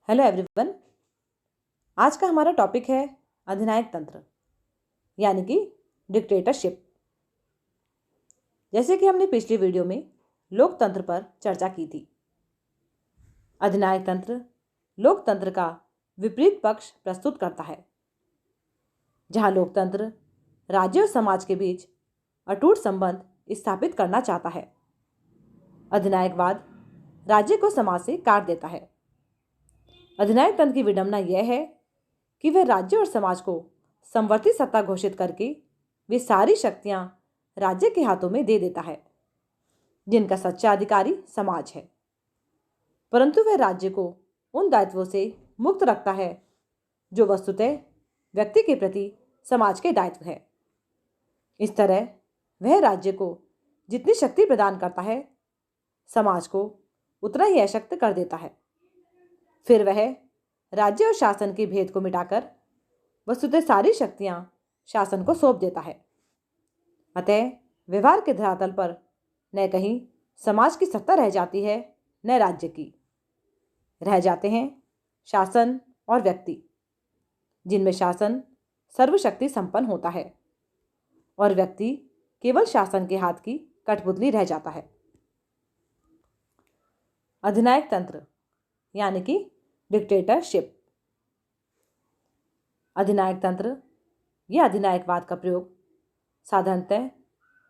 Hello everyone. आज का हमारा टॉपिक है अधिनायक तंत्र यानी कि डिक्टेटरशिप। जैसे कि हमने पिछली वीडियो में लोकतंत्र पर चर्चा की थी। अधिनायक तंत्र लोकतंत्र का विपरीत पक्ष प्रस्तुत करता है, जहां लोकतंत्र राज्य और समाज के बीच अटूट संबंध स्थापित करना चाहता है। अधिनायकवाद राज्य को समाज से काट देता है। अधिनायक तंत्र की विडंबना यह है कि वह राज्य और समाज को समवर्ती सत्ता घोषित करके वे सारी शक्तियां राज्य के हाथों में दे देता है, जिनका सच्चा अधिकारी समाज है। परंतु वह राज्य को उन दायित्वों से मुक्त रखता है जो वस्तुतः व्यक्ति के प्रति समाज के दायित्व है। इस तरह वह राज्य को जितनी शक्ति प्रदान करता है, समाज को उतना ही अशक्त कर देता है। फिर वह राज्य और शासन के भेद को मिटाकर वस्तुतः सारी शक्तियां शासन को सौंप देता है। अतः व्यवहार के धरातल पर न कहीं समाज की सत्ता रह जाती है, न राज्य की। रह जाते हैं शासन और व्यक्ति, जिनमें शासन सर्वशक्ति संपन्न होता है और व्यक्ति केवल शासन के हाथ की कठपुतली रह जाता है। अधिनायक तंत्र यानी कि डिक्टेटरशिप। अधिनायक तंत्र या अधिनायकवाद का प्रयोग साधारणतः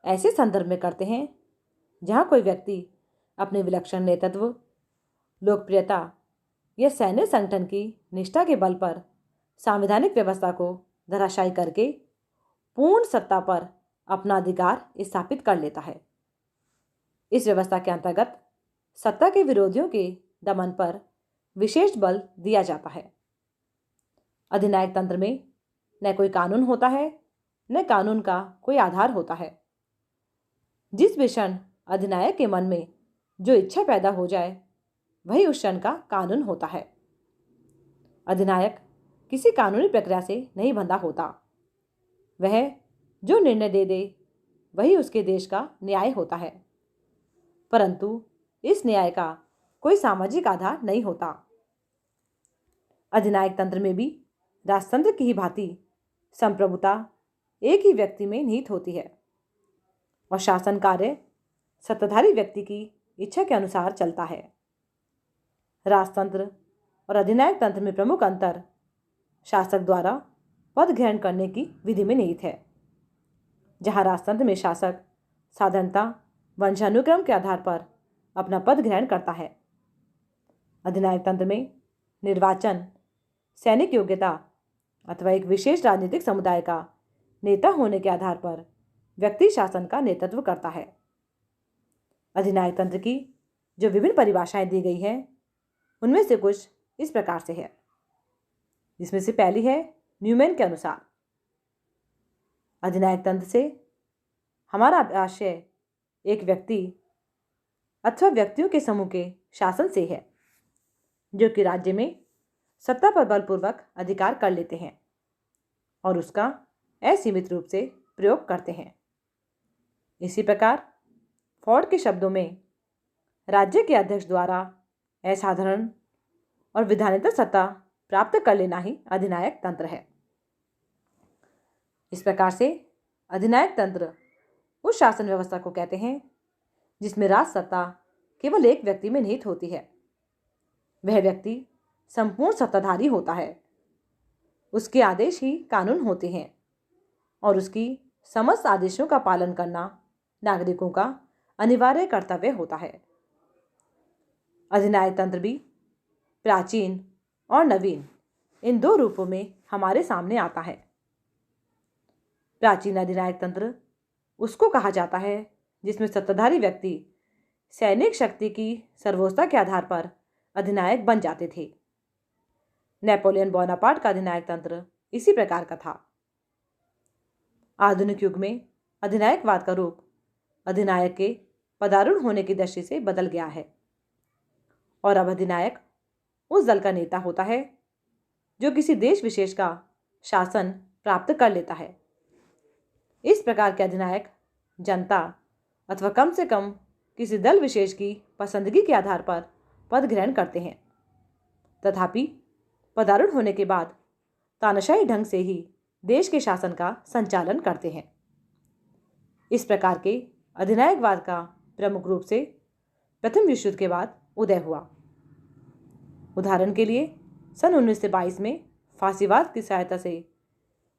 ऐसे संदर्भ में करते हैं जहां कोई व्यक्ति अपने विलक्षण नेतृत्व, लोकप्रियता या सैन्य संगठन की निष्ठा के बल पर संवैधानिक व्यवस्था को धराशायी करके पूर्ण सत्ता पर अपना अधिकार स्थापित कर लेता है। इस व्यवस्था के अंतर्गत सत्ता के विरोधियों के दमन पर विशेष बल दिया जाता है। अधिनायक तंत्र में न कोई कानून होता है, न कानून का कोई आधार होता है। जिस भी क्षण अधिनायक के मन में जो इच्छा पैदा हो जाए, वही उस क्षण का कानून होता है। अधिनायक किसी कानूनी प्रक्रिया से नहीं बंधा होता। वह जो निर्णय दे दे वही उसके देश का न्याय होता है, परंतु इस न्याय का कोई सामाजिक आधार नहीं होता। अधिनायक तंत्र में भी राजतंत्र की ही भांति संप्रभुता एक ही व्यक्ति में निहित होती है और शासन कार्य सत्ताधारी व्यक्ति की इच्छा के अनुसार चलता है। राजतंत्र और अधिनायक तंत्र में प्रमुख अंतर शासक द्वारा पद ग्रहण करने की विधि में निहित है। जहां राजतंत्र में शासक साधारणतः वंशानुक्रम के आधार पर अपना पद ग्रहण करता है, अधिनायक तंत्र में निर्वाचन, सैनिक योग्यता अथवा एक विशेष राजनीतिक समुदाय का नेता होने के आधार पर व्यक्ति शासन का नेतृत्व करता है। अधिनायक तंत्र की जो विभिन्न परिभाषाएं दी गई हैं, उनमें से कुछ इस प्रकार से है, जिसमें से पहली है न्यूमैन के अनुसार। अधिनायक तंत्र से हमारा आशय एक व्यक्ति अथवा व्यक्तियों के समूह के शासन से है, जो कि राज्य में सत्ता पर बलपूर्वक अधिकार कर लेते हैं और उसका असीमित रूप से प्रयोग करते हैं। इसी प्रकार फोर्ड के शब्दों में राज्य के अध्यक्ष द्वारा असाधारण और विधानित सत्ता प्राप्त कर लेना ही अधिनायक तंत्र है। इस प्रकार से अधिनायक तंत्र उस शासन व्यवस्था को कहते हैं जिसमें राज सत्ता केवल एक व्यक्ति में निहित होती है। वह व्यक्ति संपूर्ण सत्ताधारी होता है, उसके आदेश ही कानून होते हैं और उसकी समस्त आदेशों का पालन करना नागरिकों का अनिवार्य कर्तव्य होता है। अधिनायक तंत्र भी प्राचीन और नवीन इन दो रूपों में हमारे सामने आता है। प्राचीन अधिनायक तंत्र उसको कहा जाता है जिसमें सत्ताधारी व्यक्ति सैनिक शक्ति की सर्वोच्चता के आधार पर अधिनायक बन जाते थे। नेपोलियन बोनापार्ट का अधिनायक तंत्र इसी प्रकार का था। आधुनिक युग में अधिनायकवाद का रूप अधिनायक के पदारूढ़ होने की दृष्टि से बदल गया है और अब अधिनायक उस दल का नेता होता है जो किसी देश विशेष का शासन प्राप्त कर लेता है। इस प्रकार के अधिनायक जनता अथवा कम से कम किसी दल विशेष की पसंदगी के आधार पर पद ग्रहण करते हैं। तथापि पदारूढ़ होने के बाद तानाशाही ढंग से ही देश के शासन का संचालन करते हैं। इस प्रकार के अधिनायकवाद का प्रमुख रूप से प्रथम विश्व युद्ध के बाद उदय हुआ। उदाहरण के लिए सन 1922 में फांसीवाद की सहायता से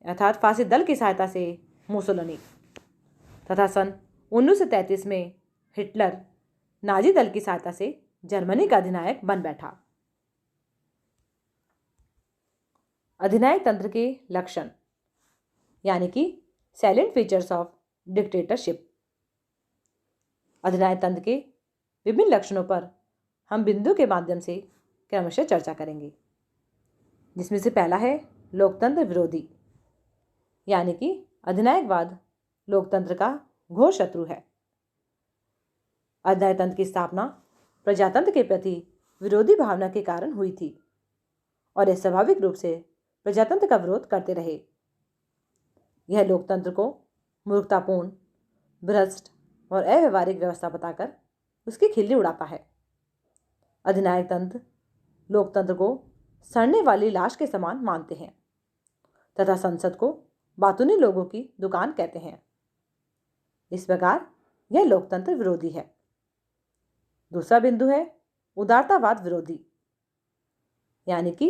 अर्थात फांसी दल की सहायता से मुसोलिनी तथा सन 1933 में हिटलर नाजी दल की सहायता से जर्मनी का अधिनायक बन बैठा। अधिनायक तंत्र के लक्षण यानी कि साइलेंट फीचर्स ऑफ डिक्टेटरशिप। अधिनायक तंत्र के विभिन्न लक्षणों पर हम बिंदु के माध्यम से क्रमशः चर्चा करेंगे, जिसमें से पहला है लोकतंत्र विरोधी, यानी कि अधिनायकवाद लोकतंत्र का घोर शत्रु है। अधिनायक तंत्र की स्थापना प्रजातंत्र के प्रति विरोधी भावना के कारण हुई थी और ये स्वाभाविक रूप से प्रजातंत्र का विरोध करते रहे। यह लोकतंत्र को मूर्खतापूर्ण, भ्रष्ट और अव्यवहारिक व्यवस्था बताकर उसकी खिल्ली उड़ाता है। अधिनायक तंत्र लोकतंत्र को सड़ने वाली लाश के समान मानते हैं तथा संसद को बातूनी लोगों की दुकान कहते हैं। इस प्रकार यह लोकतंत्र विरोधी है। दूसरा बिंदु है उदारतावाद विरोधी, यानी कि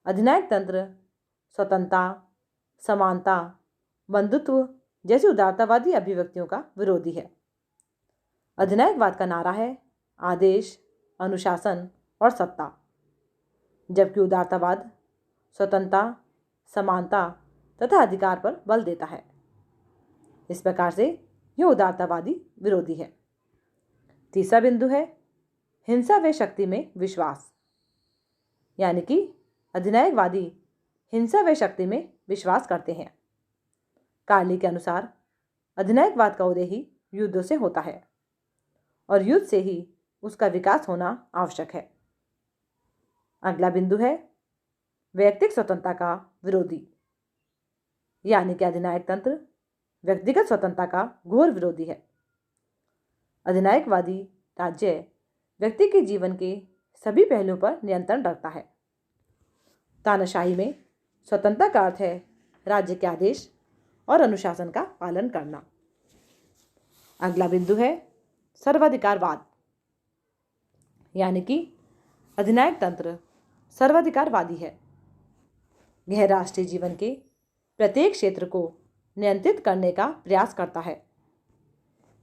अधिनायक तंत्र स्वतंत्रता, समानता, बंधुत्व जैसी उदारतावादी अभिव्यक्तियों का विरोधी है। अधिनायकवाद का नारा है आदेश, अनुशासन और सत्ता, जबकि उदारतावाद स्वतंत्रता, समानता तथा अधिकार पर बल देता है। इस प्रकार से यह उदारतावादी विरोधी है। तीसरा बिंदु है हिंसा व शक्ति में विश्वास, यानी कि अधिनायकवादी हिंसा व शक्ति में विश्वास करते हैं। कार्ली के अनुसार अधिनायकवाद का उदय ही युद्धों से होता है और युद्ध से ही उसका विकास होना आवश्यक है। अगला बिंदु है वैयक्तिक स्वतंत्रता का विरोधी, यानी कि अधिनायक तंत्र व्यक्तिगत स्वतंत्रता का घोर विरोधी है। अधिनायकवादी राज्य व्यक्ति के जीवन के सभी पहलुओं पर नियंत्रण रखता है। तानाशाही में स्वतंत्रता का अर्थ है राज्य के आदेश और अनुशासन का पालन करना। अगला बिंदु है सर्वाधिकारवाद, यानी कि अधिनायक तंत्र सर्वाधिकारवादी है। यह राष्ट्रीय जीवन के प्रत्येक क्षेत्र को नियंत्रित करने का प्रयास करता है।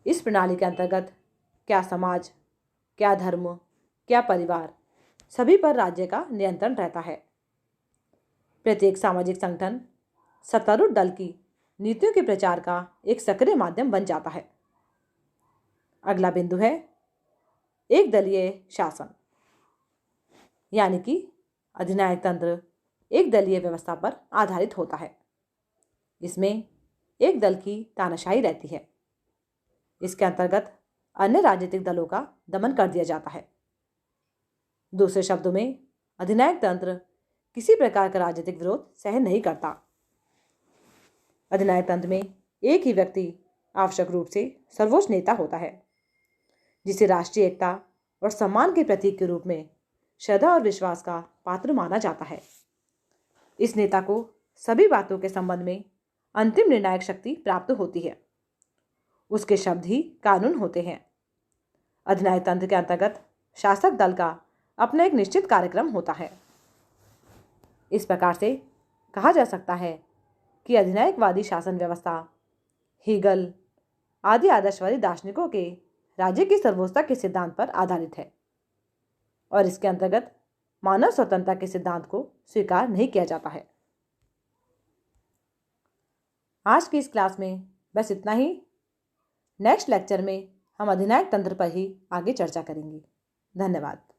इस प्रणाली के अंतर्गत क्या समाज, क्या धर्म, क्या परिवार, सभी पर राज्य का नियंत्रण रहता है। प्रत्येक सामाजिक संगठन सत्तारूढ़ दल की नीतियों के प्रचार का एक सक्रिय माध्यम बन जाता है। अगला बिंदु है एक दलीय शासन, यानी कि अधिनायक तंत्र एक दलीय व्यवस्था पर आधारित होता है। इसमें एक दल की तानाशाही रहती है। इसके अंतर्गत अन्य राजनीतिक दलों का दमन कर दिया जाता है। दूसरे शब्दों में अधिनायक तंत्र किसी प्रकार का राजनीतिक विरोध सहन नहीं करता। अधिनायक तंत्र में एक ही व्यक्ति आवश्यक रूप से सर्वोच्च नेता होता है, जिसे राष्ट्रीय एकता और सम्मान के प्रतीक के रूप में श्रद्धा और विश्वास का पात्र माना जाता है। इस नेता को सभी बातों के संबंध में अंतिम निर्णायक शक्ति प्राप्त होती है। उसके शब्द ही कानून होते हैं। अधिनायक तंत्र के अंतर्गत शासक दल का अपना एक निश्चित कार्यक्रम होता है। इस प्रकार से कहा जा सकता है कि अधिनायकवादी शासन व्यवस्था हीगल आदि आदर्शवादी दार्शनिकों के राज्य की सर्वोच्चता के सिद्धांत पर आधारित है और इसके अंतर्गत मानव स्वतंत्रता के सिद्धांत को स्वीकार नहीं किया जाता है। आज की इस क्लास में बस इतना ही। नेक्स्ट लेक्चर में हम अधिनायक तंत्र पर ही आगे चर्चा करेंगे। धन्यवाद।